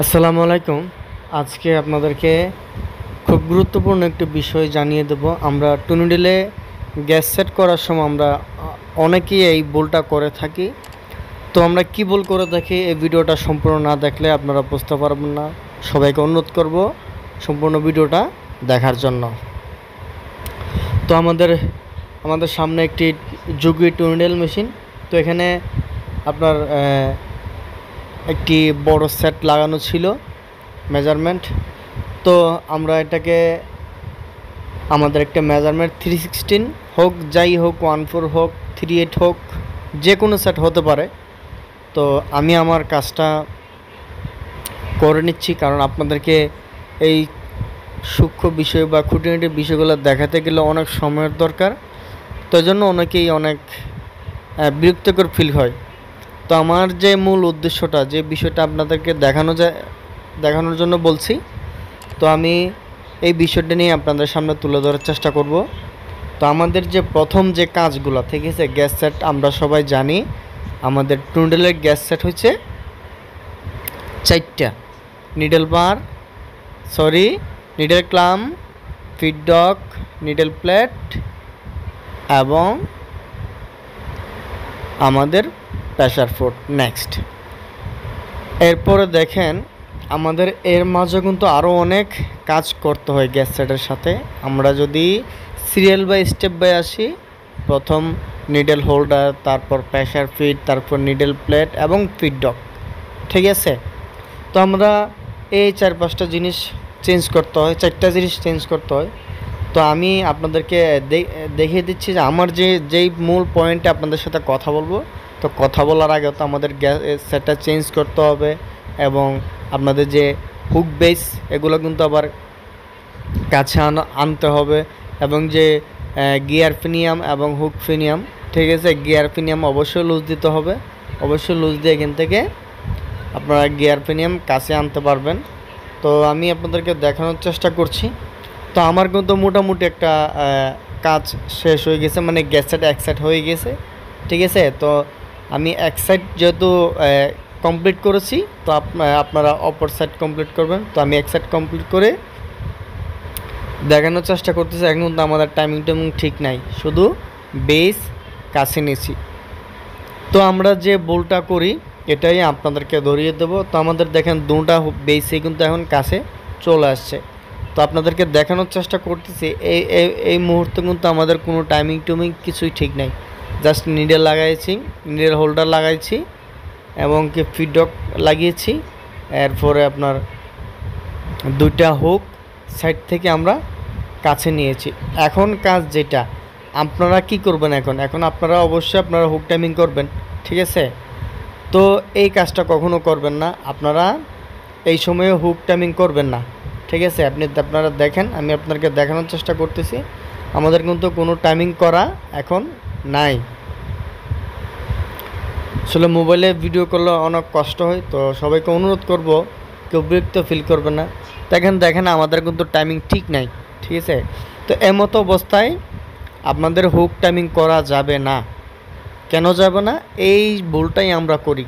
আসসালামু আলাইকুম। আজকে আপনাদেরকে খুব গুরুত্বপূর্ণ একটি বিষয় জানিয়ে দেব। আমরা টুনুডেলে গ্যাস সেট করার সময় আমরা অনেকেই এই ভুলটা করে থাকি। তো আমরা কি ভুল করে থাকি, এই ভিডিওটা সম্পূর্ণ না দেখলে আপনারা বুঝতে পারবেন না। সবাইকে অনুরোধ করব সম্পূর্ণ ভিডিওটা দেখার জন্য। তো আমাদের সামনে একটি যুগি টুনুডেল মেশিন। তো এখানে আপনার একটি বড় সেট লাগানো ছিল মেজারমেন্ট। তো আমরা এটাকে আমাদের একটা মেজারমেন্ট 316 হোক, যাই হোক, 14 হোক, 38 হোক, যে কোনো সেট হতে পারে। তো আমি আমার কাজটা করে নিচ্ছি, কারণ আপনাদেরকে এই সূক্ষ্ম বিষয় বা খুঁটিনাটি বিষয়গুলো দেখাতে গেলে অনেক সময়ের দরকার। তো এই জন্য অনেকেই অনেক বিরক্তিকর ফিল হয়। তো আমার যে মূল উদ্দেশ্যটা, যে বিষয়টা আপনাদেরকে দেখানোর জন্য বলছি, তো আমি এই বিষয়টা নিয়ে আপনাদের সামনে তুলে ধরার চেষ্টা করব। তো আমাদের যে প্রথম যে কাজগুলো, ঠিক আছে, গ্যাস সেট আমরা সবাই জানি আমাদের টুনুডেলের গ্যাস সেট হচ্ছে 4টা: needle clamp, feed dog, needle plate এবং আমাদের প্রেসার ফুট। নেক্সট, এরপরে দেখেন আমাদের এর মাঝে কিন্তু আরও অনেক কাজ করতে হয় গ্যাস সেটের সাথে। আমরা যদি সিরিয়াল বাই স্টেপ বাই আসি, প্রথম নিডেল হোল্ডার, তারপর প্রেসার ফিট, তারপর নিডেল প্লেট এবং ফিড ডগ, ঠিক আছে। তো আমরা এই 4-5টা জিনিস চেঞ্জ করতে হয়, 4টা জিনিস চেঞ্জ করতে হয়। তো আমি আপনাদেরকে দেখিয়ে দিচ্ছি যে আমার যেই মূল পয়েন্টে আপনাদের সাথে কথা বলবো। তো কথা বলার আগে তো আমাদের গ্যাস সেটটা চেঞ্জ করতে হবে, এবং আপনাদের যে হুক বেস, এগুলো কিন্তু আবার কাছে আনতে হবে, এবং যে গিয়ার ফিনিয়াম এবং হুক ফিনিয়াম, ঠিক আছে, গিয়ার ফিনিয়াম অবশ্যই লুজ দিতে হবে। অবশ্যই লুজ দিয়ে এখান থেকে আপনারা গিয়ার ফিনিয়াম কাছে আনতে পারবেন। তো আমি আপনাদেরকে দেখানোর চেষ্টা করছি। তো আমার কিন্তু মোটামুটি একটা কাজ শেষ হয়ে গেছে, মানে গ্যাস সেট এক সাইড হয়ে গেছে, ঠিক আছে। তো আমি এক সাইড যেহেতু কমপ্লিট করেছি, তো আপনারা অপর সাইড কমপ্লিট করবেন। তো আমি এক সাইড কমপ্লিট করে দেখানোর চেষ্টা করতেছি। এখন কিন্তু আমাদের টাইমিং ঠিক নাই, শুধু বেস কাছে নিয়েছি। তো আমরা যে ভুলটা করি এটাই আপনাদেরকে ধরিয়ে দেবো। তো আমাদের দেখেন দুটা বেসে কিন্তু এখন কাছে চলে আসছে। তো আপনাদেরকে দেখানোর চেষ্টা করতেছি, এই মুহূর্তে কিন্তু আমাদের কোনো টাইমিং কিছুই ঠিক নাই। জাস্ট নিডেল লাগাইছি, নিডেল হোল্ডার লাগাইছি এবং কি ফিড ডগ লাগিয়েছি। এরপরে আপনার 2টা হুক সাইড থেকে আমরা কাছে নিয়েছি। এখন কাজ যেটা আপনারা কি করবেন, এখন আপনারা অবশ্যই আপনারা হুক টাইমিং করবেন, ঠিক আছে। তো এই কাজটা কখনো করবেন না, আপনারা এই সময়ে হুক টাইমিং করবেন না, ঠিক আছে। আপনারা দেখেন, আমি আপনাদেরকে দেখানোর চেষ্টা করতেছি। আমাদের কিন্তু কোনো টাইমিং করা এখন নাই। আসলে মোবাইলে ভিডিও করলে অনেক কষ্ট হয়। তো সবাইকে অনুরোধ করব, কেউ বিরক্ত ফিল করবে না। দেখেন আমাদের কিন্তু টাইমিং ঠিক নাই, ঠিক আছে। তো এমতো অবস্থায় আপনাদের হুক টাইমিং করা যাবে না। কেন যাবে না? এই ভুলটাই আমরা করি,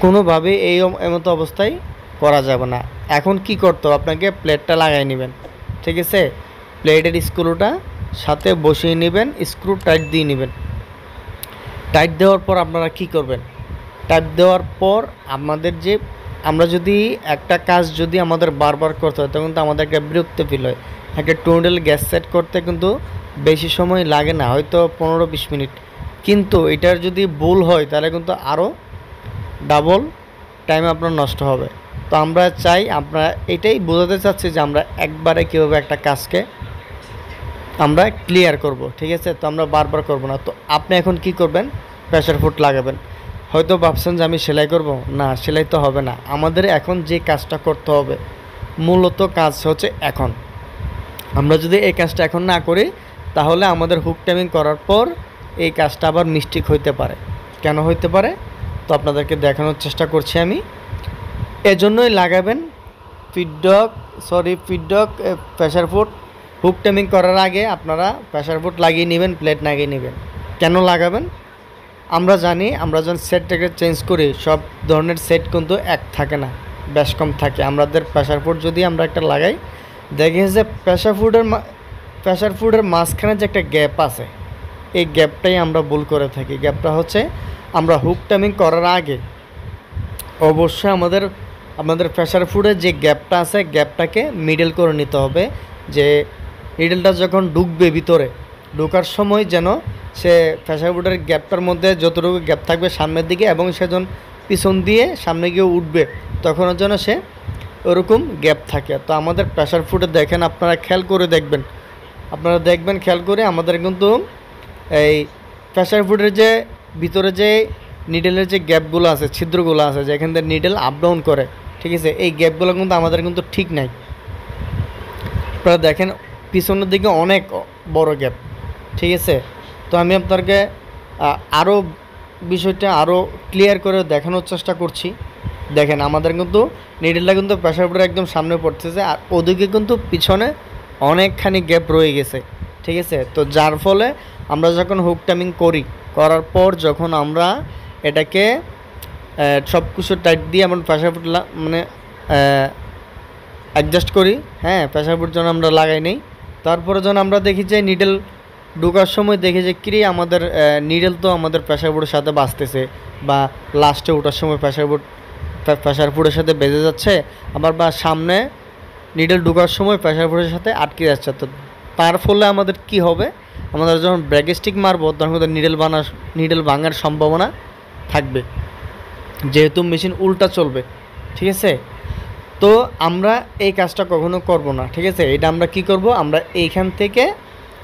কোনোভাবে এমতো অবস্থায় করা যাবে না। এখন কি করতে হবে, আপনাকে প্লেটটা লাগাই নেবেন, ঠিক আছে। প্লেটের স্ক্রুটা সাথে বসিয়ে নেবেন, স্ক্রু টাইট দিয়ে নেবেন। টাইট দেওয়ার পর আপনারা কি করবেন, টাইট দেওয়ার পর আমরা যদি একটা কাজ যদি আমাদের বারবার করতে হয়, তখন তো আমাদের একটা বিরক্ত ফিল হয়। একটা টুনুডেল গ্যাস সেট করতে কিন্তু বেশি সময় লাগে না, হয়তো 15-20 মিনিট। কিন্তু এটার যদি ভুল হয় তাহলে কিন্তু আরও ডাবল টাইম আপনার নষ্ট হবে। তো আমরা চাই, আমরা এটাই বোঝাতে চাচ্ছি যে আমরা একবারে কীভাবে একটা কাজকে আমরা ক্লিয়ার করব, ঠিক আছে। তো আমরা বারবার করব না। তো আপনি এখন কি করবেন, প্রেসার ফুট লাগাবেন। হয়তো ভাবছেন যে আমি সেলাই করব, না, সেলাই তো হবে না। আমাদের এখন যে কাজটা করতে হবে, মূলত কাজ হচ্ছে এখন আমরা যদি এই কাজটা এখন না করি, তাহলে আমাদের হুক টাইমিং করার পর এই কাজটা আবার মিস্টেক হইতে পারে। কেন হইতে পারে, তো আপনাদেরকে দেখানোর চেষ্টা করছি আমি। এজন্যই লাগাবেন feed dog pressure foot. Hook timing করার আগে আপনারা প্রেসার ফুট লাগিয়ে নেবেন, প্লেট লাগিয়ে নেবেন। কেন লাগাবেন, আমরা জানি আমরা যখন সেটটাকে চেঞ্জ করি সব ধরনের সেট কিন্তু এক থাকে না, বেশ কম থাকে। আমাদের প্রেসার ফুড যদি আমরা একটা লাগাই, দেখি যে প্রেসার ফুডের মাঝখানে যে একটা গ্যাপ আছে, এই গ্যাপটাই আমরা ভুল করে থাকি। গ্যাপটা হচ্ছে আমরা হুক টাইমিং করার আগে অবশ্যই আমাদের প্রেসার ফুডের যে গ্যাপটা আছে গ্যাপটাকে মিডল করে নিতে হবে, যে নিডলটা যখন ঢুকবে ভিতরে, ঢোকার সময় যেন সে প্রেসার ফুডের গ্যাপটার মধ্যে যতটুকু গ্যাপ থাকবে সামনের দিকে এবং সে যখন পিছন দিয়ে সামনে গিয়ে উঠবে তখনও যেন সে ওরকম গ্যাপ থাকে। তো আমাদের প্রেসার ফুডে দেখেন, আপনারা খেয়াল করে দেখবেন, খেয়াল করে আমাদের কিন্তু এই প্রেসার ফুডের যে ভিতরে যে নিডেলের যে গ্যাপগুলো আছে, ছিদ্রগুলো আছে, যেখান থেকে নিডেল আপ ডাউন করে, ঠিক আছে, এই গ্যাপগুলো কিন্তু আমাদের কিন্তু ঠিক নাই। আপনারা দেখেন পিছনের দিকে অনেক বড় গ্যাপ, ঠিক আছে। তো আমি আপনাকে আরও বিষয়টা আরও ক্লিয়ার করে দেখানোর চেষ্টা করছি। দেখেন আমাদের কিন্তু নিডেলটা কিন্তু প্রেসার ফুডের একদম সামনে পড়তেছে, আর ওদিকে কিন্তু পিছনে অনেকখানি গ্যাপ রয়ে গেছে, ঠিক আছে। তো যার ফলে আমরা যখন হুক টাইমিং করার পর যখন আমরা এটাকে সব কিছু টাইট দিয়ে এমন প্রেসার ফুড মানে অ্যাডজাস্ট করি, হ্যাঁ, প্রেসার ফুড যখন আমরা লাগাই নেই, তারপরে যখন আমরা দেখি যে নিডেল ঢোকার সময় দেখি যে আমাদের নিডেল তো আমাদের প্রেসার ফুডের সাথে বাজতেছে, বা লাস্টে ওঠার সময় প্রেসার ফুডের সাথে বেজে যাচ্ছে, আবার বা সামনে নিডেল ঢোকার সময় প্রেসার ফুডের সাথে আটকে যাচ্ছে। তো তার ফলে আমাদের কি হবে, আমাদের যখন ব্রেক স্টিক মারবো তখন কিন্তু নিডেল ভাঙার সম্ভাবনা থাকবে, যেহেতু মেশিন উল্টা চলবে, ঠিক আছে। তো আমরা এই কাজটা কখনো করব না, ঠিক আছে। এটা আমরা কি করব, আমরা এইখান থেকে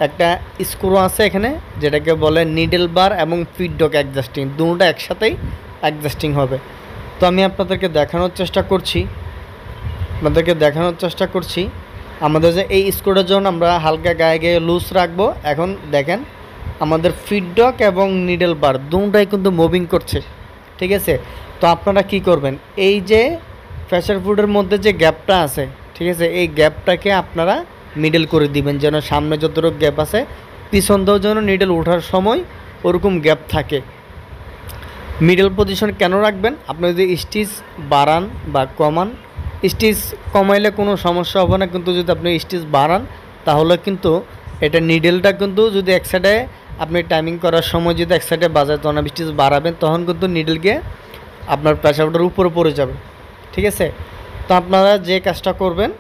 একটা স্ক্রু আছে এখানে, যেটাকে বলে নিডেল বার এবং ফিডডক অ্যাডজাস্টিং, দুটোটা একসাথেই অ্যাডজাস্টিং হবে। তো আমি আপনাদেরকে দেখানোর চেষ্টা করছি আমাদের যে এই স্ক্রুটার জন্য আমরা হালকা গায়ে লুজ রাখবো। এখন দেখেন আমাদের ফিডডক এবং নিডেল বার দুটোটাই কিন্তু মুভিং করছে, ঠিক আছে। তো আপনারা কি করবেন, এই যে প্রেসার ফুডের মধ্যে যে গ্যাপটা আছে, ঠিক আছে, এই গ্যাপটাকে আপনারা মিডল করে দিবেন, যেন সামনে যতটুকু গ্যাপ আছে পিছন দিয়েও যেন নিডেল ওঠার সময় ওরকম গ্যাপ থাকে। মিডল পজিশন কেন রাখবেন, আপনি যদি স্টিচ বাড়ান বা কমান, স্টিচ কমাইলে কোনো সমস্যা হবে না, কিন্তু যদি আপনি স্টিচ বাড়ান তাহলে কিন্তু এটা নিডেলটা কিন্তু যদি এক সাইডে আপনি টাইমিং করার সময় যদি এক সাইডে বাজায় তখন স্টিচ বাড়াবেন, তখন কিন্তু নিডেল গিয়ে আপনার প্রেসার ফুডের উপরে পড়ে যাবে, ঠিক আছে। তো আপনারা যে কাজটা করবেন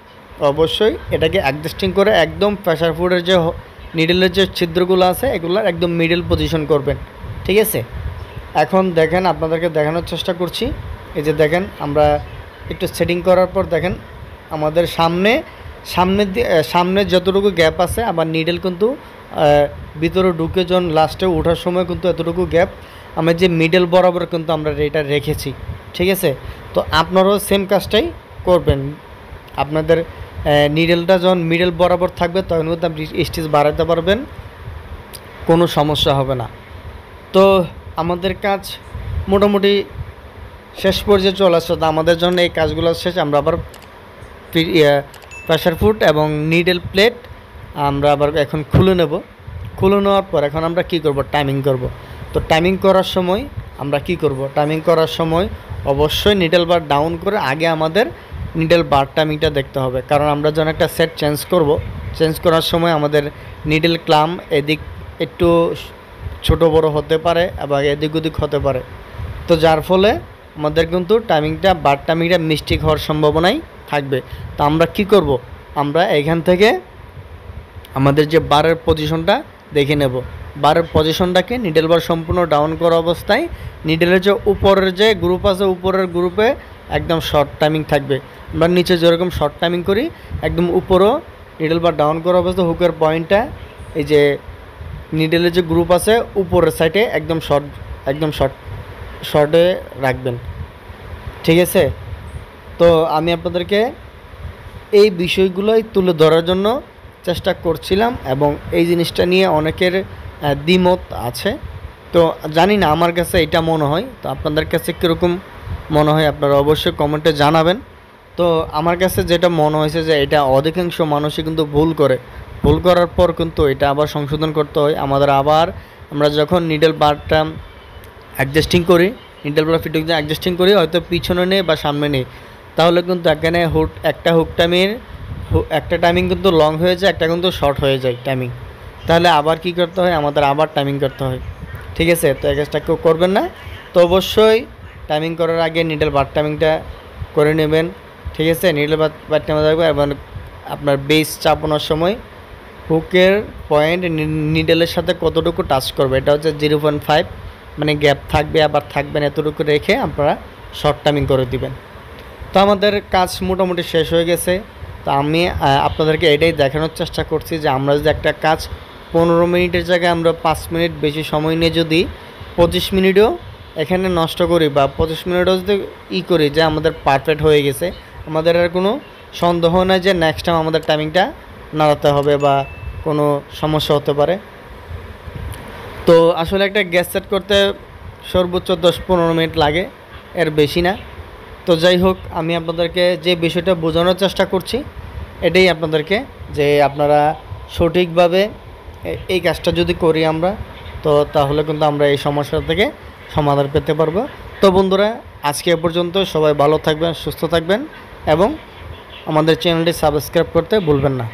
অবশ্যই এটাকে অ্যাডজাস্টিং করে একদম প্রেসার ফুডের যে নিডেলের যে ছিদ্রগুলো আছে এগুলোর একদম মিডল পজিশন করবেন, ঠিক আছে। এখন দেখেন আপনাদেরকে দেখানোর চেষ্টা করছি, এই যে দেখেন আমরা একটু সেটিং করার পর দেখেন আমাদের সামনে যতটুকু গ্যাপ আছে, আবার নিডেল কিন্তু ভিতরে ঢুকে যখন লাস্টে ওঠার সময় কিন্তু এতটুকু গ্যাপ আমরা যে মিডল বরাবর কিন্তু আমরা এটা রেখেছি, ঠিক আছে। তো আপনারাও সেম কাজটাই করবেন, আপনাদের নিডেলটা যখন মিডল বরাবর থাকবে তখন কিন্তু আপনি স্টিচ বাড়াতে পারবেন, কোনো সমস্যা হবে না। তো আমাদের কাজ মোটামুটি শেষ পর্যায়ে চলে আসছে। তো আমাদের জন্য এই কাজগুলো শেষ, আমরা আবার প্রেসার ফুড এবং নিডেল প্লেট আমরা আবার এখন খুলে নেওয়ার পর এখন আমরা কি করব, টাইমিং করব। তো টাইমিং করার সময় আমরা কি করব, টাইমিং করার সময় অবশ্যই নিডেল বার ডাউন করে আগে আমাদের নিডেল বার টাইমিংটা দেখতে হবে, কারণ আমরা যখন একটা সেট চেঞ্জ করার সময় আমাদের নিডেল ক্লাম এদিক একটু ছোট বড় হতে পারে, আবার এদিক ওদিক হতে পারে। তো যার ফলে আমাদের কিন্তু বার টাইমিংটা মিস্টেক হওয়ার সম্ভাবনাই থাকবে। তো আমরা কি করব, আমরা এখান থেকে আমাদের যে বারের পজিশনটা দেখে নেব, বারের পজিশনটাকে নিডেল বার সম্পূর্ণ ডাউন করা অবস্থায় নিডেলের যে উপরের যে গ্রুপ আছে উপরের গ্রুপে একদম শর্ট টাইমিং থাকবে। আমরা নিচে যেরকম শর্ট টাইমিং করি একদম উপরও নিডেল বার ডাউন করা অবস্থায় হুকের পয়েন্টটা এই যে নিডেলের যে গ্রুপ আছে উপরের সাইডে একদম শর্টে রাখবেন, ঠিক আছে। তো আমি আপনাদেরকে এই বিষয়গুলোই তুলে ধরার জন্য চেষ্টা করছিলাম, এবং এই জিনিসটা নিয়ে অনেকের দ্বিমত আছে। তো জানি না, আমার কাছে এটা মনে হয়, তো আপনাদের কাছে কীরকম মনে হয় আপনারা অবশ্যই কমেন্টে জানাবেন। তো আমার কাছে যেটা মনে হয়েছে যে এটা অধিকাংশ মানুষই কিন্তু ভুল করার পর কিন্তু এটা আবার সংশোধন করতে হয় আমাদের। আমরা যখন নিডেল বারটা অ্যাডজাস্টিং করি, নিডল বা ফিট হুক দিয়ে অ্যাডজাস্টিং করি, হয়তো পিছনে নেই বা সামনে নেই, তাহলে কিন্তু এখানে একটা হুক টাইমের একটা টাইমিং কিন্তু লং হয়ে যায়, একটা কিন্তু শর্ট হয়ে যায় টাইমিং। তাহলে আবার কি করতে হয়, আমাদের আবার টাইমিং করতে হয়। ঠিক আছে, তো এই কাজটা কেউ করবেন না। তো অবশ্যই টাইমিং করার আগে নিডল বার টাইমিংটা করে নেবেন। ঠিক আছে, নিডল বার টাইমিং থাকবে এবং আপনার বেস চাপানোর সময় হুকের পয়েন্ট নিডলের সাথে কতটুকু টাচ করবে, এটা হচ্ছে 0.5, মানে গ্যাপ থাকবে আবার থাকবে না, এতটুকু রেখে আপনারা শর্ট টাইমিং করে দিবেন। তো আমাদের কাজ মোটামুটি শেষ হয়ে গেছে। তো আমি আপনাদেরকে এটাই দেখানোর চেষ্টা করছি যে আমরা যদি একটা কাজ 15 মিনিটের জায়গায় আমরা 5 মিনিট বেশি সময় নিয়ে যদি 25 মিনিটও এখানে নষ্ট করি বা 25 মিনিটও যদি করি যে আমাদের পারফেক্ট হয়ে গেছে, আমাদের আর কোনো সন্দেহ নেই যে নেক্সট টাইম আমাদের টাইমিংটা নাড়াতে হবে বা কোনো সমস্যা হতে পারে। তো আসলে একটা গ্যাস সেট করতে সর্বোচ্চ 10-15 মিনিট লাগে, এর বেশি না। তো যাই হোক, আমি আপনাদেরকে যে বিষয়টা বোঝানোর চেষ্টা করছি এটাই আপনাদেরকে, যে আপনারা সঠিকভাবে এই কাজটা যদি করি আমরা, তো তাহলে কিন্তু আমরা এই সমস্যা থেকে সমাধান পেতে পারবো। তো বন্ধুরা, আজকে এ পর্যন্ত। সবাই ভালো থাকবেন, সুস্থ থাকবেন এবং আমাদের চ্যানেলটি সাবস্ক্রাইব করতে ভুলবেন না।